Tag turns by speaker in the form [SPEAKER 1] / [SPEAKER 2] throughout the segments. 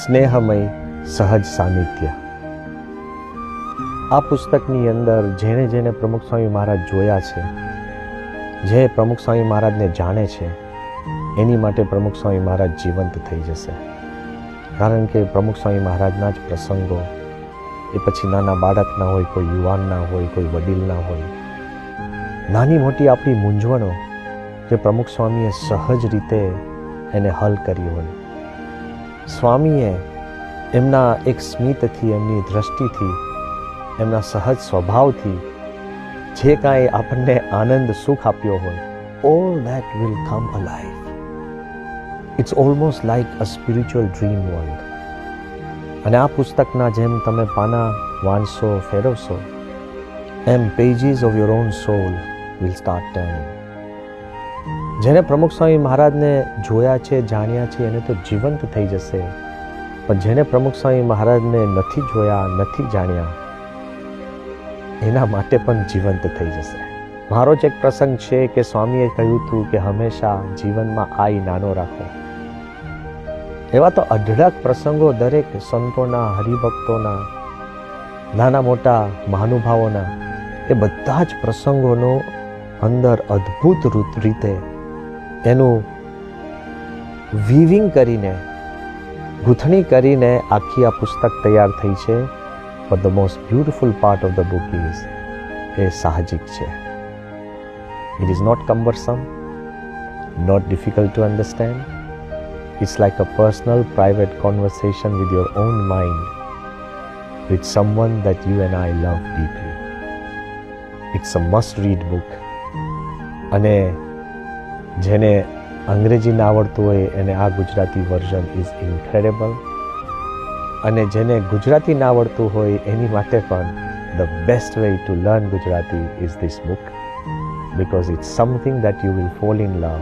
[SPEAKER 1] સ્નેહમય સહજ સાનિધ્ય. આ પુસ્તકની અંદર જેણે જેણે પ્રમુખ સ્વામી મહારાજ જોયા છે, જે પ્રમુખ સ્વામી મહારાજને જાણે છે, એની માટે પ્રમુખ સ્વામી મહારાજ જીવંત થઈ જશે. કારણ કે પ્રમુખ સ્વામી મહારાજના જ પ્રસંગો, એ પછી નાના બાળકના હોય, કોઈ યુવાનના હોય, કોઈ વડીલના હોય, નાની મોટી આપણી મૂંઝવણો જે પ્રમુખ સ્વામીએ સહજ રીતે એને હલ કરી હોય. સ્વામીએ એમના એક સ્મિતથી, એમની દ્રષ્ટિથી, એમના સહજ સ્વભાવથી જે કાંઈ આપણને આનંદ સુખ આપ્યો હોય, all that will come alive. It's almost like a spiritual dream world. અને આ પુસ્તકના જેમ તમે પાના વાંચશો, ફેરવશો, એમ pages of your own soul will start turning. જેને પ્રમુખ સ્વામી મહારાજને જોયા છે, જાણ્યા છે, એને તો જીવંત થઈ જશે. પણ જેને પ્રમુખ સ્વામી મહારાજને નથી જોયા, નથી જાણ્યા, એના માટે પણ જીવંત થઈ જશે. મારો જ એક પ્રસંગ છે કે સ્વામીએ કહ્યું હતું કે હંમેશા જીવનમાં આઈ નાનો રાખો. એવા તો અઢળક પ્રસંગો દરેક સંતોના, હરિભક્તોના, નાના મોટા મહાનુભાવોના, એ બધા જ પ્રસંગોનો અંદર અદ્ભુત રીતે એનું વીવિંગ કરીને, ગૂંથણી કરીને આખી આ પુસ્તક તૈયાર થઈ છે. But the most beautiful part of the book is એ સાહજિક છે. It is not cumbersome, not difficult to understand. It's like a personal, private conversation with your own mind, with someone that you and I love deeply. It's a must-read book. અને જેને અંગ્રેજી ના આવડતું હોય એને આ ગુજરાતી વર્ઝન ઇઝ ઇન્ક્રેડિબલ. અને જેને ગુજરાતી ના આવડતું હોય એની માટે પણ the best way to learn Gujarati is this book, because it's something that you will fall in love.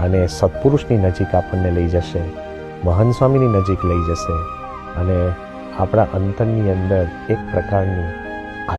[SPEAKER 1] અને સત્પુરુષની નજીક આપણને લઈ જશે, મહંત સ્વામીની નજીક લઈ જશે, અને આપણા અંતરની અંદર એક પ્રકારની